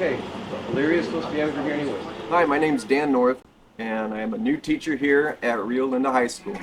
Okay, Illyria's supposed to be over here anyway. Hi, my name's Dan North, and I am a new teacher here at Rio Linda High School.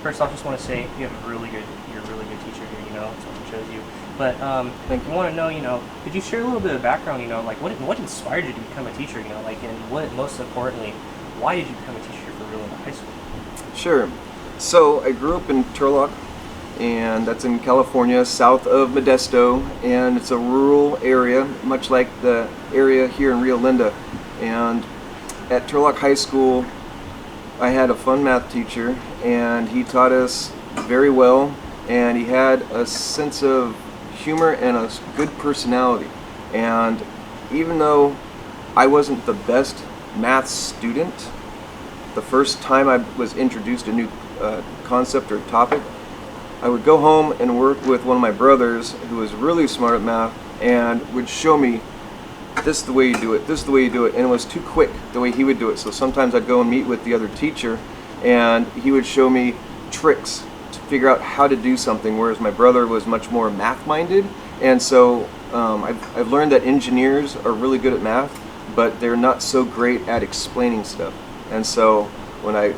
First off, just want to say you're a really good teacher here. Someone chose you. But Thank you. I want to know, could you share a little bit of background? Like what inspired you to become a teacher? And what most importantly, why did you become a teacher here for Rio Linda High School? Sure. So I grew up in Turlock, and that's in California, south of Modesto, and it's a rural area, much like the area here in Rio Linda. And at Turlock High School, I had a fun math teacher, and he taught us very well, and he had a sense of humor and a good personality. And even though I wasn't the best math student, the first time I was introduced to a new concept or topic, I would go home and work with one of my brothers who was really smart at math and would show me, this is the way you do it, this is the way you do it, and it was too quick the way he would do it. So sometimes I'd go and meet with the other teacher, and he would show me tricks to figure out how to do something, whereas my brother was much more math-minded. And so I've learned that engineers are really good at math, but they're not so great at explaining stuff. And so when I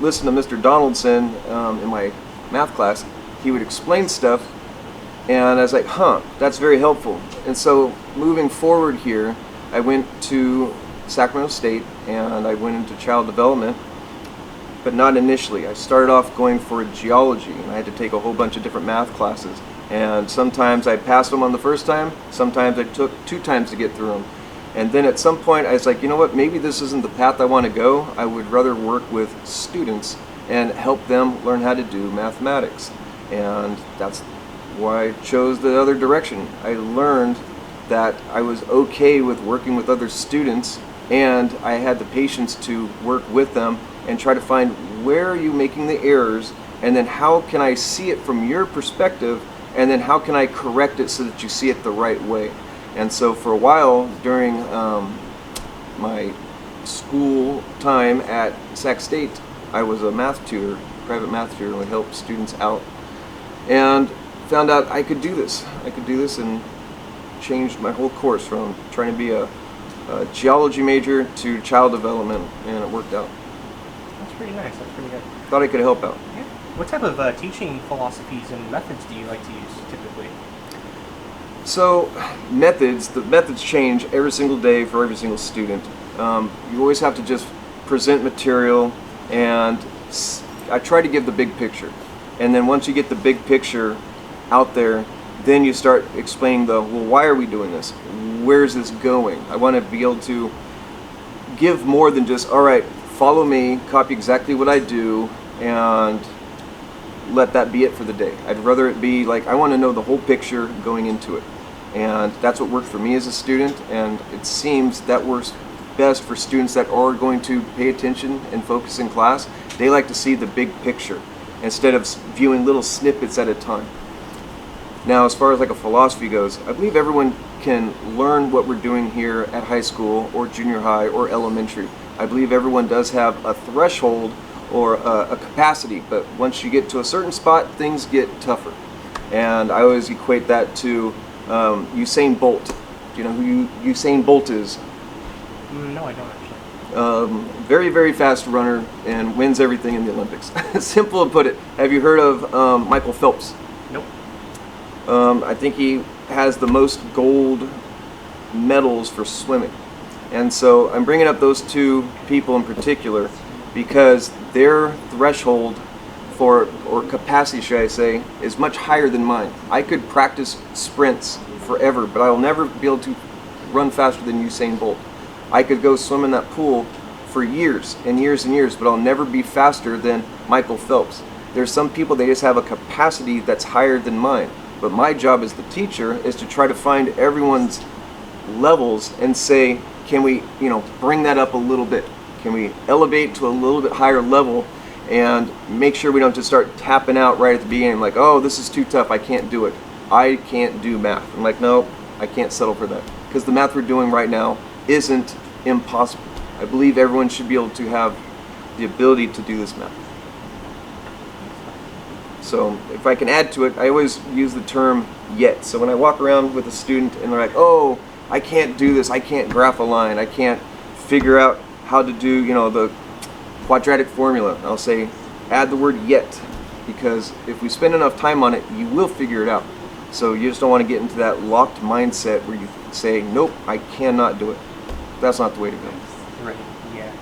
listened to Mr. Donaldson in my math class, he would explain stuff, and I was like, that's very helpful. And so moving forward here, I went to Sacramento State and I went into child development, but not initially. I started off going for geology, and I had to take a whole bunch of different math classes. And sometimes I passed them on the first time, sometimes I took 2 times to get through them. And then at some point I was like, you know what, maybe this isn't the path I want to go. I would rather work with students and help them learn how to do mathematics. And that's why I chose the other direction. I learned that I was okay with working with other students, and I had the patience to work with them and try to find where are you making the errors, and then how can I see it from your perspective, and then how can I correct it so that you see it the right way. And so for a while during my school time at Sac State, I was a math tutor, private math tutor, and would help students out, and found out I could do this. And changed my whole course from trying to be a geology major to child development, and it worked out. That's pretty nice. That's pretty good. Thought I could help out. Yeah. What type of teaching philosophies and methods do you like to use typically? So the methods change every single day for every single student. You always have to just present material, and I try to give the big picture. And then once you get the big picture out there, then you start explaining well, why are we doing this? Where's this going? I want to be able to give more than just, all right, follow me, copy exactly what I do, and let that be it for the day. I'd rather it be like, I want to know the whole picture going into it. And that's what worked for me as a student, and it seems that works best for students that are going to pay attention and focus in class. They like to see the big picture instead of viewing little snippets at a time. Now, as far as like a philosophy goes, I believe everyone can learn what we're doing here at high school or junior high or elementary. I believe everyone does have a threshold or a capacity, but once you get to a certain spot, things get tougher. And I always equate that to Usain Bolt. Do you know who Usain Bolt is? No, I don't actually. Very, very fast runner and wins everything in the Olympics. Simple to put it. Have you heard of Michael Phelps? Nope. I think he has the most gold medals for swimming. And so I'm bringing up those 2 people in particular because their threshold or capacity, should I say, is much higher than mine. I could practice sprints forever, but I'll never be able to run faster than Usain Bolt. I could go swim in that pool for years and years and years, but I'll never be faster than Michael Phelps. There's some people, they just have a capacity that's higher than mine. But my job as the teacher is to try to find everyone's levels and say, can we, bring that up a little bit? Can we elevate to a little bit higher level and make sure we don't just start tapping out right at the beginning, like, oh, this is too tough, I can't do it. I can't do math. I'm like, no, I can't settle for that. Because the math we're doing right now isn't impossible. I believe everyone should be able to have the ability to do this math. So if I can add to it, I always use the term yet. So when I walk around with a student and they're like, oh, I can't do this, I can't graph a line, I can't figure out how to do, the quadratic formula, I'll say, add the word yet, because if we spend enough time on it, you will figure it out. So you just don't want to get into that locked mindset where you say, nope, I cannot do it. That's not the way to go. Right, yeah.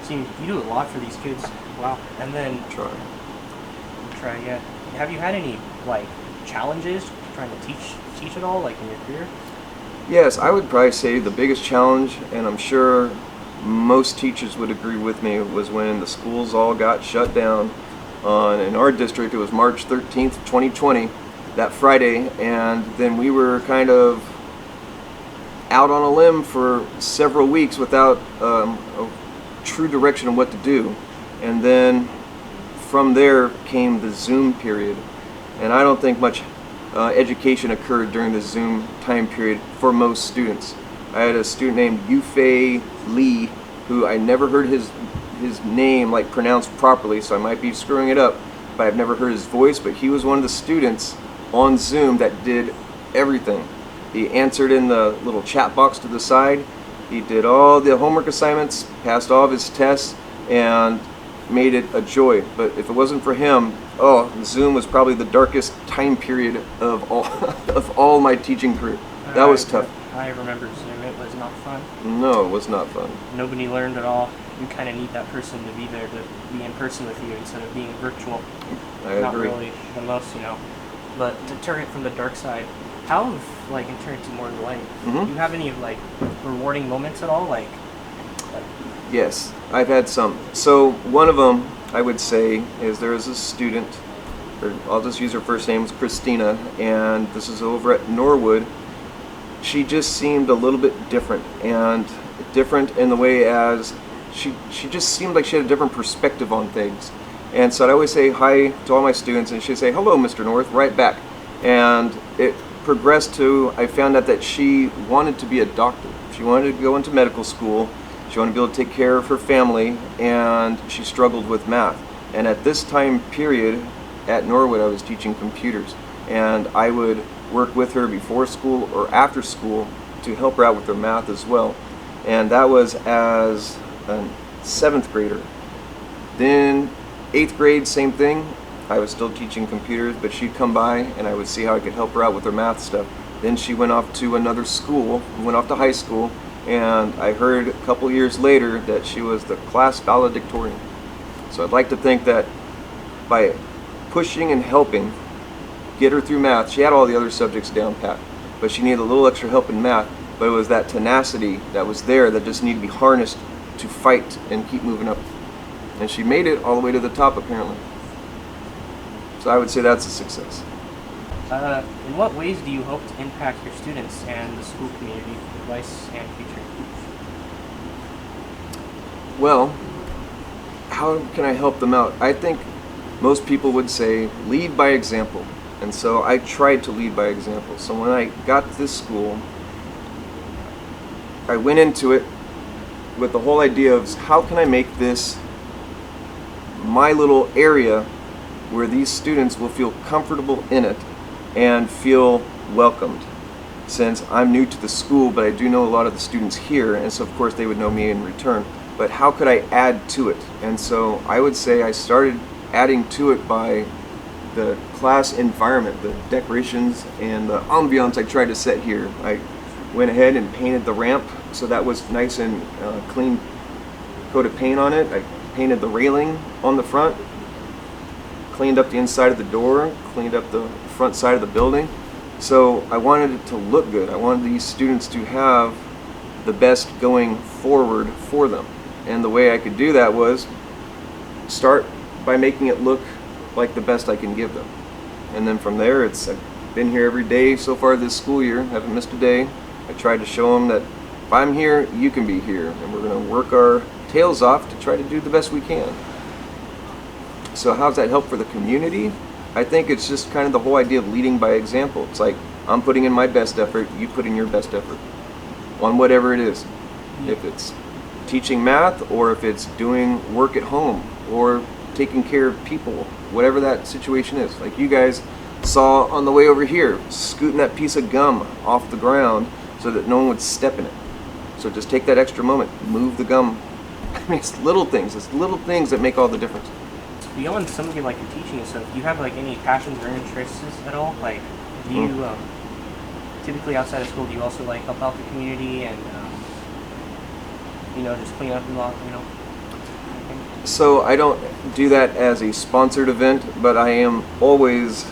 Seems you do a lot for these kids. Wow. And then Try, yeah. Have you had any challenges trying to teach at all, in your career? Yes, I would probably say the biggest challenge, and I'm sure most teachers would agree with me, was when the schools all got shut down. In our district, it was March 13th, 2020, that Friday, and then we were kind of out on a limb for several weeks without a true direction of what to do. And then from there came the Zoom period, and I don't think much education occurred during the Zoom time period for most students. I had a student named Yufei Lee, who I never heard his name pronounced properly, so I might be screwing it up, but I've never heard his voice. But he was one of the students on Zoom that did everything. He answered in the little chat box to the side, he did all the homework assignments, passed all of his tests, and made it a joy. But if it wasn't for him, Zoom was probably the darkest time period of all of all my teaching career. That was tough. I remember Zoom. It was not fun. No, it was not fun. Nobody learned at all. You kind of need that person to be there, to be in person with you instead of being virtual. I Not agree. really the most, But to turn it from the dark side, how have it turned to more light? Mhm. Do you have any rewarding moments at all? Yes, I've had some. So one of them, I would say, is there is a student, or I'll just use her first name, it's Christina, and this is over at Norwood. She just seemed a little bit different, and different in the way as she just seemed like she had a different perspective on things. And so I'd always say hi to all my students, and she'd say, hello, Mr. North, right back. And it progressed to, I found out that she wanted to be a doctor. She wanted to go into medical school. She wanted to be able to take care of her family, and she struggled with math. And at this time period at Norwood, I was teaching computers, and I would work with her before school or after school to help her out with her math as well. And that was as a 7th grader. Then 8th grade, same thing. I was still teaching computers, but she'd come by and I would see how I could help her out with her math stuff. Then she went off to another school, went off to high school, and I heard a couple years later that she was the class valedictorian. So I'd like to think that by pushing and helping get her through math, she had all the other subjects down pat, but she needed a little extra help in math. But it was that tenacity that was there that just needed to be harnessed to fight and keep moving up. And she made it all the way to the top, apparently. So I would say that's a success. In what ways do you hope to impact your students and the school community, advice and future? Well, how can I help them out? I think most people would say lead by example. And so I tried to lead by example. So when I got to this school, I went into it with the whole idea of how can I make this my little area where these students will feel comfortable in it and feel welcomed. Since I'm new to the school, but I do know a lot of the students here, and so of course they would know me in return. But how could I add to it? And so I would say I started adding to it by the class environment, the decorations and the ambiance I tried to set here. I went ahead and painted the ramp so that was nice and clean coat of paint on it. I painted the railing on the front, cleaned up the inside of the door, cleaned up the front side of the building. So I wanted it to look good. I wanted these students to have the best going forward for them. And the way I could do that was start by making it look like the best I can give them. And then from there, I've been here every day so far this school year, haven't missed a day. I tried to show them that if I'm here, you can be here. And we're gonna work our tails off to try to do the best we can. So how's that help for the community? I think it's just kind of the whole idea of leading by example. It's like, I'm putting in my best effort, you put in your best effort on whatever it is. If it's teaching math, or if it's doing work at home, or taking care of people, whatever that situation is. Like you guys saw on the way over here, scooting that piece of gum off the ground so that no one would step in it. So just take that extra moment, move the gum. I mean, it's little things that make all the difference. Beyond something like your teaching and stuff, do you have like any passions or interests at all? Like, do you typically outside of school, do you also like help out the community and just clean up and So I don't do that as a sponsored event, but I am always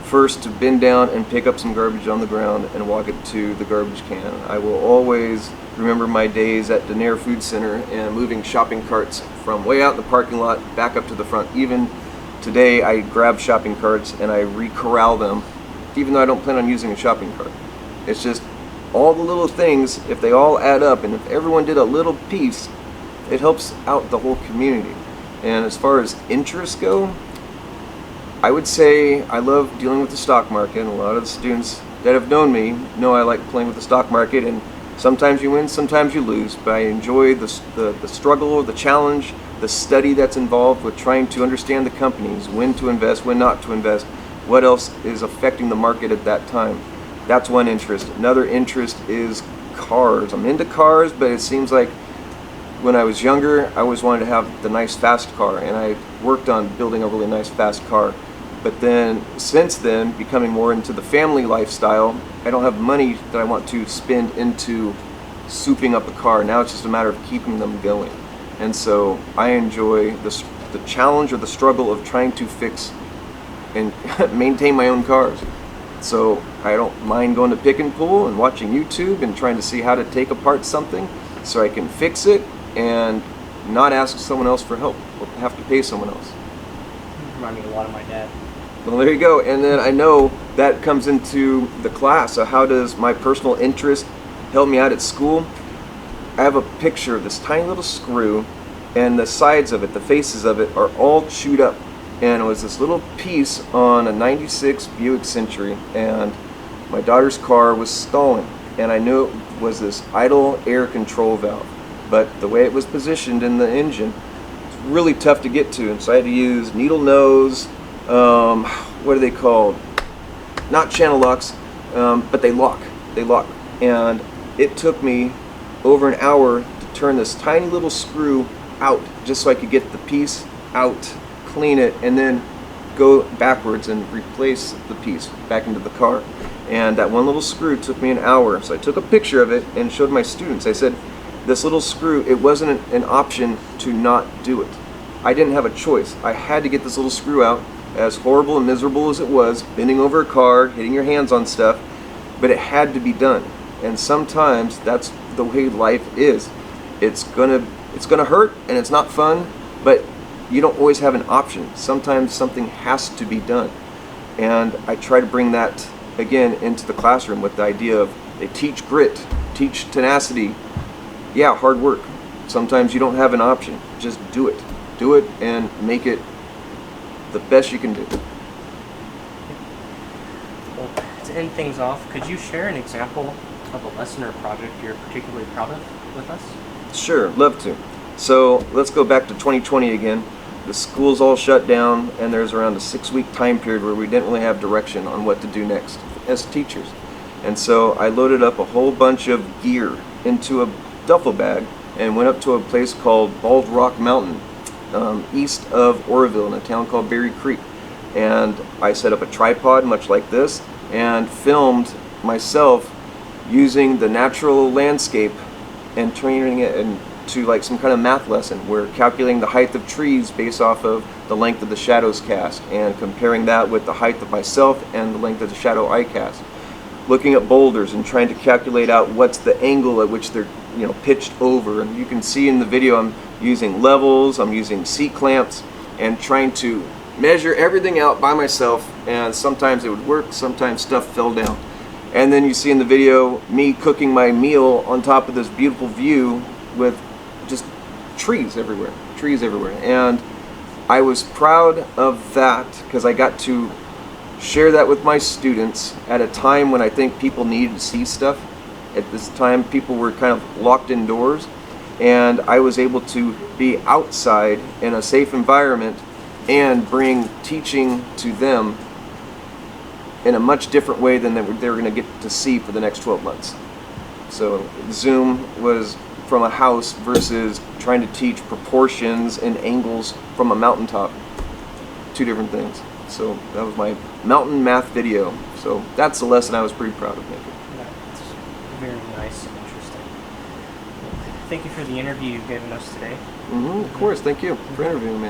first to bend down and pick up some garbage on the ground and walk it to the garbage can. I will always remember my days at Denair Food Center and moving shopping carts from way out in the parking lot back up to the front. Even today I grab shopping carts and I re-corral them, even though I don't plan on using a shopping cart. It's just all the little things, if they all add up and if everyone did a little piece, it helps out the whole community. And as far as interests go, I would say I love dealing with the stock market, and a lot of the students that have known me know I like playing with the stock market, and sometimes you win, sometimes you lose, but I enjoy the struggle or the challenge, the study that's involved with trying to understand the companies, when to invest, when not to invest, what else is affecting the market at that time. That's one interest. Another interest is cars. I'm into cars, but it seems like when I was younger, I always wanted to have the nice fast car, and I worked on building a really nice fast car. But then, since then, becoming more into the family lifestyle, I don't have money that I want to spend into souping up a car. Now it's just a matter of keeping them going. And so I enjoy the challenge or the struggle of trying to fix and maintain my own cars. So I don't mind going to Pick and Pull and watching YouTube and trying to see how to take apart something so I can fix it and not ask someone else for help or have to pay someone else. Remind me a lot of my dad. Well, there you go. And then I know that comes into the class. So how does my personal interest help me out at school? I have a picture of this tiny little screw, and the sides of it, the faces of it, are all chewed up. And it was this little piece on a 96 Buick Century, and my daughter's car was stalling. And I knew it was this idle air control valve. But the way it was positioned in the engine, it's really tough to get to. And so I had to use needle nose, what are they called? Not channel locks, but they lock. And it took me over an hour to turn this tiny little screw out just so I could get the piece out, clean it, and then go backwards and replace the piece back into the car. And that one little screw took me an hour. So I took a picture of it and showed my students. I said, this little screw, it wasn't an option to not do it. I didn't have a choice. I had to get this little screw out, as horrible and miserable as it was, bending over a car, hitting your hands on stuff, but it had to be done. And sometimes that's the way life is. It's gonna hurt and it's not fun, but you don't always have an option. Sometimes something has to be done. And I try to bring that again into the classroom with the idea of they teach grit, teach tenacity. Yeah, hard work. Sometimes you don't have an option. Just do it. Do it and make it the best you can do. Well, to end things off, could you share an example of a lesson or project you're particularly proud of with us? Sure, love to. So let's go back to 2020 again. The school's all shut down, and there's around a 6-week time period where we didn't really have direction on what to do next as teachers. And so I loaded up a whole bunch of gear into a duffel bag and went up to a place called Bald Rock Mountain, east of Oroville, in a town called Berry Creek. And I set up a tripod much like this and filmed myself using the natural landscape and turning it into like some kind of math lesson. We're calculating the height of trees based off of the length of the shadows cast and comparing that with the height of myself and the length of the shadow I cast. Looking at boulders and trying to calculate out what's the angle at which they're pitched over. And you can see in the video I'm using levels, I'm using C-clamps, and trying to measure everything out by myself, and sometimes it would work, sometimes stuff fell down. And then you see in the video me cooking my meal on top of this beautiful view with just trees everywhere. And I was proud of that because I got to share that with my students at a time when I think people needed to see stuff. At this time, people were kind of locked indoors, and I was able to be outside in a safe environment and bring teaching to them in a much different way than they were going to get to see for the next 12 months. So Zoom was from a house versus trying to teach proportions and angles from a mountaintop. Two different things. So that was my mountain math video. So that's a lesson I was pretty proud of making. That's very nice and interesting. Thank you for the interview you've given us today. Of course, thank you for interviewing me.